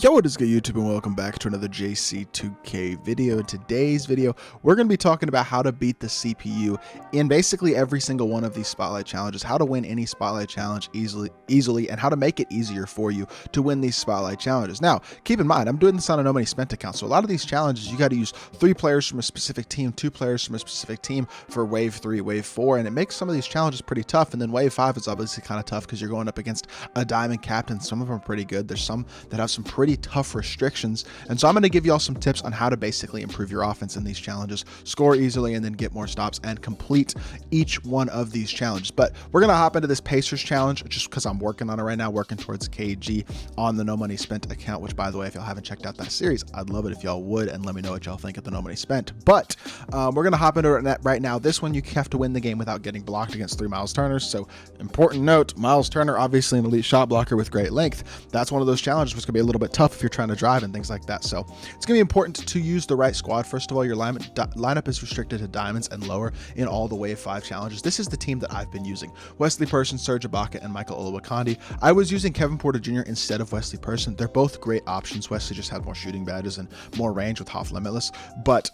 Yo, what is good YouTube, and welcome back to another JC2K video. In today's video, we're going to be talking about how to beat the CPU in basically every single one of these spotlight challenges, how to win any spotlight challenge easily, and how to make it easier for you to win these spotlight challenges. Now, keep in mind, I'm doing this on a no money spent account, so a lot of these challenges, you got to use 3 players from a specific team, 2 players from a specific team for wave 3, wave 4, and it makes some of these challenges pretty tough. And then wave 5 is obviously kind of tough because you're going up against a diamond captain. Some of them are pretty good. There's some that have some pretty tough restrictions, and so I'm going to give you all some tips on how to basically improve your offense in these challenges, score easily, and then get more stops and complete each one of these challenges. But we're going to hop into this Pacers challenge just because I'm working on it right now, working towards KG on the no money spent account, which, by the way, if y'all haven't checked out that series, I'd love it if y'all would, and let me know what y'all think of the no money spent. But we're going to hop into it right now. This one, you have to win the game without getting blocked against 3 Miles Turners. So important note, Miles Turner, obviously an elite shot blocker with great length. That's one of those challenges which is going to be a little bit tough if you're trying to drive and things like that. So it's going to be important to use the right squad. First of all, your lineup is restricted to diamonds and lower in all the wave 5 challenges. This is the team that I've been using: Wesley Person, Serge Ibaka, and Michael Olowokandi. I was using Kevin Porter Jr. instead of Wesley Person. They're both great options. Wesley just had more shooting badges and more range with Hoff Limitless, but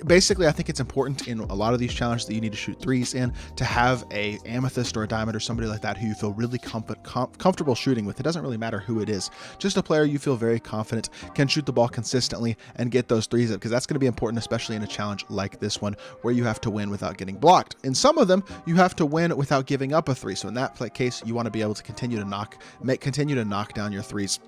basically I think it's important in a lot of these challenges that you need to shoot threes in, to have a amethyst or a diamond or somebody like that who you feel really comfortable shooting with. It doesn't really matter who it is, just a player you feel very confident can shoot the ball consistently and get those threes up, because that's going to be important, especially in a challenge like this one where you have to win without getting blocked. In some of them, you have to win without giving up a 3. So in that case, you want to be able to continue to knock down your threes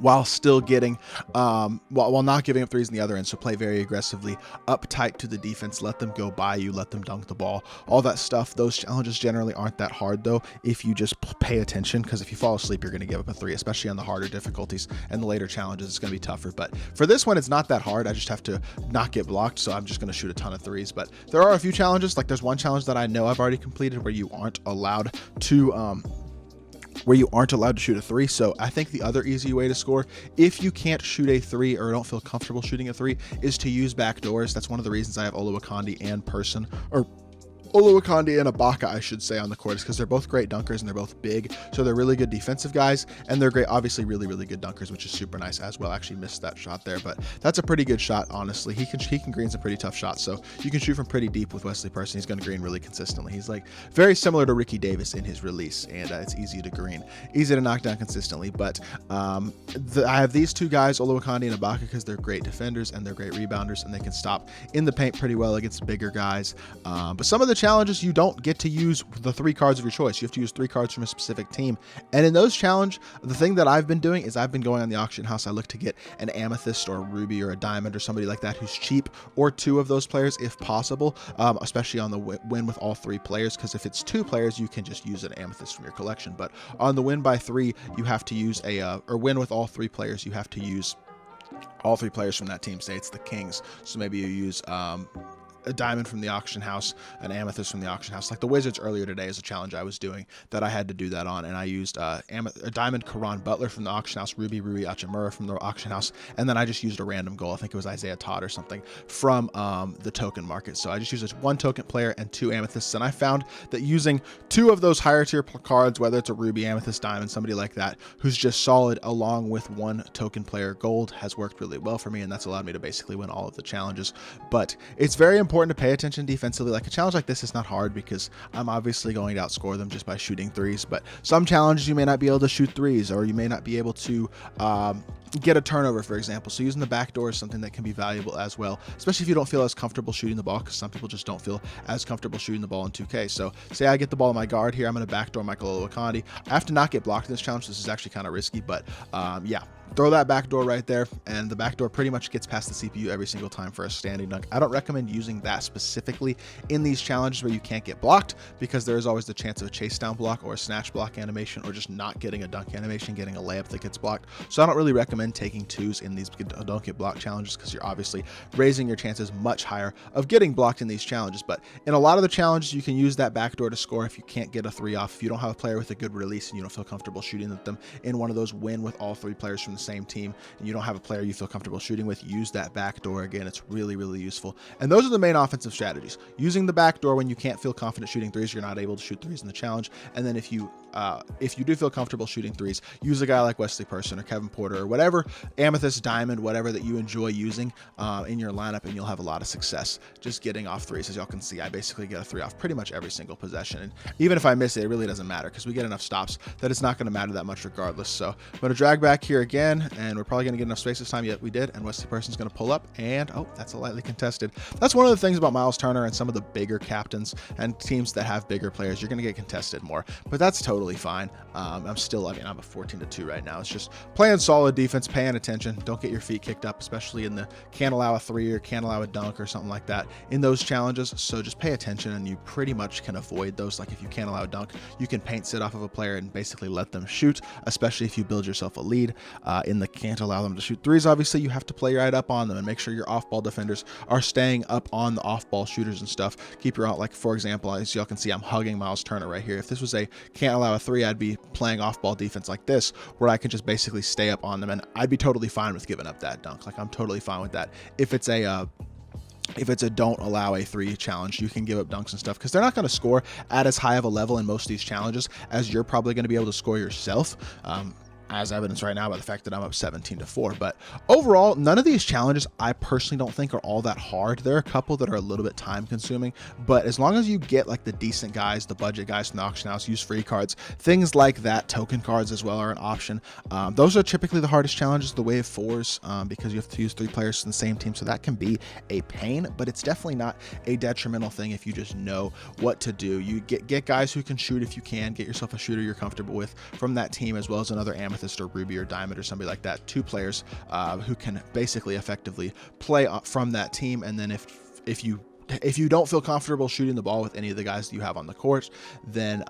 while still getting while not giving up threes in the other end. So play very aggressively, up tight to the defense, let them go by you, let them dunk the ball, all that stuff. Those challenges generally aren't that hard though if you just pay attention, because if you fall asleep, you're going to give up a 3, especially on the harder difficulties, and the later challenges it's going to be tougher. But for this one, it's not that hard. I just have to not get blocked, so I'm just going to shoot a ton of 3s. But there are a few challenges, like there's one challenge that I know I've already completed where you aren't allowed to shoot a 3. So I think the other easy way to score, if you can't shoot a 3 or don't feel comfortable shooting a 3, is to use backdoors. That's one of the reasons I have Olowokandi and Person, or Olowokandi and Ibaka, I should say, on the court, is because they're both great dunkers and they're both big, so they're really good defensive guys, and they're great, obviously really good dunkers, which is super nice as well. I actually missed that shot there, but that's a pretty good shot. Honestly, he can green some pretty tough shots, so you can shoot from pretty deep with Wesley Person. He's going to green really consistently. He's like very similar to Ricky Davis in his release, and it's easy to green, easy to knock down consistently. But I have these 2 guys, Olowokandi and Ibaka, because they're great defenders and they're great rebounders, and they can stop in the paint pretty well against bigger guys. But some of the challenges, you don't get to use the 3 cards of your choice. You have to use 3 cards from a specific team, and in those challenges, the thing that I've been doing is I've been going on the auction house. I look to get an amethyst or a ruby or a diamond or somebody like that who's cheap, or 2 of those players if possible, especially on the win with all 3 players, because if it's 2 players, you can just use an amethyst from your collection. But on the win by 3, you have to use or win with all 3 players, you have to use all 3 players from that team. Say it's the Kings, so maybe you use a diamond from the auction house, an amethyst from the auction house. Like the Wizards earlier today is a challenge I was doing that I had to do that on, and I used a diamond Karan Butler from the auction house, ruby Rui Hachimura from the auction house, and then I just used a random goal. I think it was Isaiah Todd or something from the token market. So I just used 1 token player and 2 amethysts, and I found that using 2 of those higher tier cards, whether it's a ruby, amethyst, diamond, somebody like that who's just solid, along with 1 token player gold, has worked really well for me, and that's allowed me to basically win all of the challenges. But it's very important to pay attention defensively. Like a challenge like this is not hard because I'm obviously going to outscore them just by shooting 3s, but some challenges you may not be able to shoot 3s, or you may not be able to get a turnover, for example. So using the back door is something that can be valuable as well, especially if you don't feel as comfortable shooting the ball, because some people just don't feel as comfortable shooting the ball in 2K. So say I get the ball in my guard here, I'm going to backdoor Michael Olowokandi. I have to not get blocked in this challenge. This is actually kind of risky, but yeah, throw that back door right there, and the back door pretty much gets past the CPU every single time for a standing dunk. I don't recommend using that specifically in these challenges where you can't get blocked, because there is always the chance of a chase down block or a snatch block animation, or just not getting a dunk animation, getting a layup that gets blocked. So I don't really recommend taking 2s in these don't get blocked challenges, because you're obviously raising your chances much higher of getting blocked in these challenges. But in a lot of the challenges, you can use that backdoor to score if you can't get a 3 off, if you don't have a player with a good release and you don't feel comfortable shooting at them in one of those win with all 3 players from the same team, and you don't have a player you feel comfortable shooting with. Use that backdoor. Again, it's really useful. And those are the main offensive strategies: using the backdoor when you can't feel confident shooting 3s, you're not able to shoot 3s in the challenge, and then if you if you do feel comfortable shooting threes, use a guy like Wesley Person or Kevin Porter or whatever, Amethyst, Diamond, whatever that you enjoy using in your lineup, and you'll have a lot of success just getting off threes. As y'all can see, I basically get a three off pretty much every single possession, and even if I miss it, it really doesn't matter because we get enough stops that it's not going to matter that much regardless. So I'm going to drag back here again, and we're probably going to get enough space this time. Yet we did, and Wesley Person's going to pull up, and oh, that's a lightly contested. That's one of the things about Miles Turner and some of the bigger captains and teams that have bigger players. You're going to get contested more, but that's totally fine. I'm a 14-2 right now. It's just playing solid defense, paying attention. Don't get your feet kicked up, especially in the can't allow a three or can't allow a dunk or something like that in those challenges. So just pay attention, and you pretty much can avoid those. Like if you can't allow a dunk, you can paint sit off of a player and basically let them shoot, especially if you build yourself a lead. In the can't allow them to shoot threes, obviously you have to play right up on them and make sure your off-ball defenders are staying up on the off-ball shooters and stuff. Keep your out, like for example, as y'all can see, I'm hugging Miles Turner right here. If this was a can't allow a three, I'd be playing off-ball defense like this, where I can just basically stay up on them, and I'd be totally fine with giving up that dunk. Like I'm totally fine with that. If it's a don't allow a three challenge, you can give up dunks and stuff because they're not going to score at as high of a level in most of these challenges as you're probably going to be able to score yourself. As evidenced right now by the fact that I'm up 17-4. But overall, none of these challenges I personally don't think are all that hard. There are a couple that are a little bit time consuming, but as long as you get like the decent guys, the budget guys from the auction house, use free cards, things like that, token cards as well are an option. Those are typically the hardest challenges, the wave fours, because you have to use 3 players from the same team. So that can be a pain, but it's definitely not a detrimental thing if you just know what to do. You get guys who can shoot if you can, get yourself a shooter you're comfortable with from that team, as well as another Amethyst or Ruby or Diamond or somebody like that, 2 players who can basically effectively play from that team. And then if you don't feel comfortable shooting the ball with any of the guys that you have on the court, then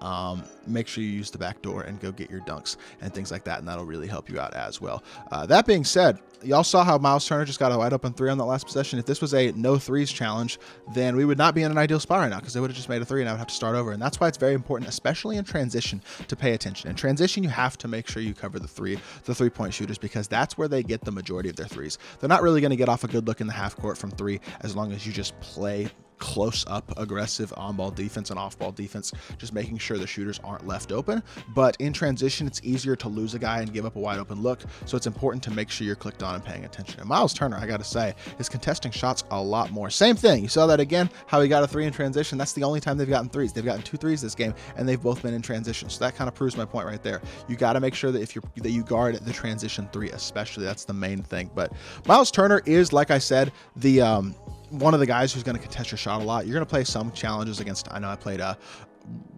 make sure you use the back door and go get your dunks and things like that, and that'll really help you out as well. That being said, y'all saw how Miles Turner just got a wide open 3 on that last possession. If this was a no threes challenge, then we would not be in an ideal spot right now because they would have just made a 3 and I would have to start over. And that's why it's very important, especially in transition, to pay attention. In transition, you have to make sure you cover the 3-point shooters, because that's where they get the majority of their threes. They're not really going to get off a good look in the half court from 3 as long as you just play close up aggressive on-ball defense and off-ball defense, just making sure the shooters aren't left open. But in transition, it's easier to lose a guy and give up a wide open look, so it's important to make sure you're clicked on and paying attention. And Miles Turner, I gotta say, is contesting shots a lot more. Same thing, you saw that again, how he got a 3 in transition. That's the only time they've gotten 3s. They've gotten 2 3s this game, and they've both been in transition. So that kind of proves my point right there. You got to make sure that that you guard the transition 3, especially. That's the main thing. But Miles Turner is, like I said, the one of the guys who's going to contest your shot a lot. You're going to play some challenges against, I know I played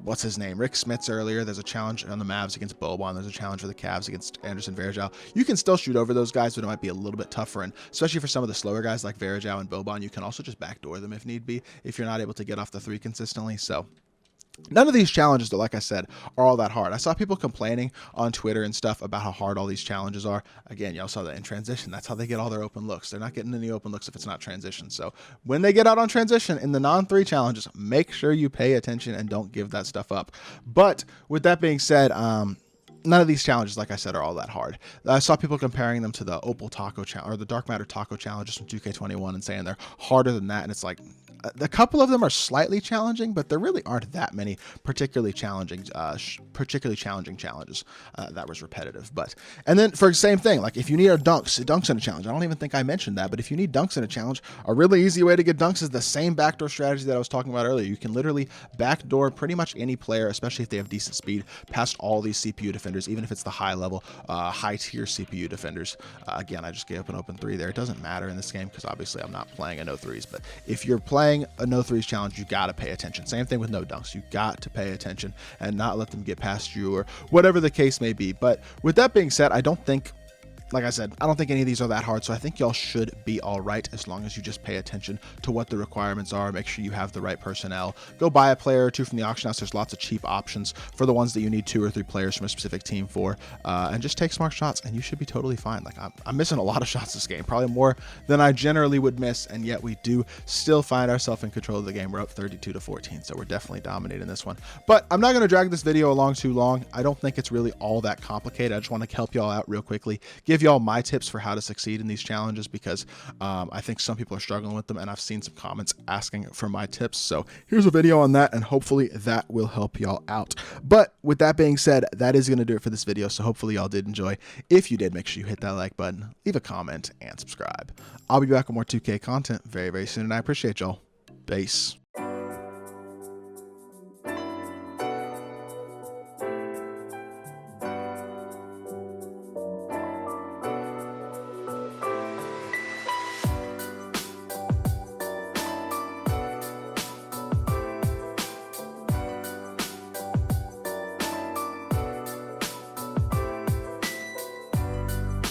what's his name, Rick Smits earlier. There's a challenge on the Mavs against Boban. There's a challenge for the Cavs against Anderson Varejao. You can still shoot over those guys, but it might be a little bit tougher. And especially for some of the slower guys like Varejao and Boban, you can also just backdoor them if need be, if you're not able to get off the 3 consistently. So none of these challenges, though, like I said, are all that hard. I saw people complaining on Twitter and stuff about how hard all these challenges are. Again, y'all saw that in transition. That's how they get all their open looks. They're not getting any open looks if it's not transition. So when they get out on transition in the non-3 challenges, make sure you pay attention and don't give that stuff up. But with that being said, none of these challenges, like I said, are all that hard. I saw people comparing them to the Opal Taco Challenge or the Dark Matter Taco Challenges from 2K21 and saying they're harder than that. And it's like, a couple of them are slightly challenging, but there really aren't that many particularly challenging challenges. That was repetitive. And then for the same thing, like if you need dunks in a challenge, I don't even think I mentioned that, but if you need dunks in a challenge, a really easy way to get dunks is the same backdoor strategy that I was talking about earlier. You can literally backdoor pretty much any player, especially if they have decent speed, past all these CPU defenders, even if it's the high level, high tier CPU defenders. Again, I just gave up an open 3 there. It doesn't matter in this game because obviously I'm not playing a no threes, but if you're playing a no threes challenge, you got to pay attention. Same thing with no dunks. You got to pay attention and not let them get past you or whatever the case may be. But with that being said, like I said, I don't think any of these are that hard, so I think y'all should be all right as long as you just pay attention to what the requirements are. Make sure you have the right personnel. Go buy a player or 2 from the auction house. There's lots of cheap options for the ones that you need 2 or 3 players from a specific team for, and just take smart shots, and you should be totally fine. Like I'm missing a lot of shots this game, probably more than I generally would miss, and yet we do still find ourselves in control of the game. We're up 32-14, so we're definitely dominating this one. But I'm not going to drag this video along too long. I don't think it's really all that complicated. I just want to help y'all out real quickly, give give y'all my tips for how to succeed in these challenges, because I think some people are struggling with them, and I've seen some comments asking for my tips. So here's a video on that, and hopefully that will help y'all out. But with that being said, that is going to do it for this video. So hopefully y'all did enjoy. If you did, make sure you hit that like button, leave a comment, and subscribe. I'll be back with more 2K content very, very soon, and I appreciate y'all. Peace.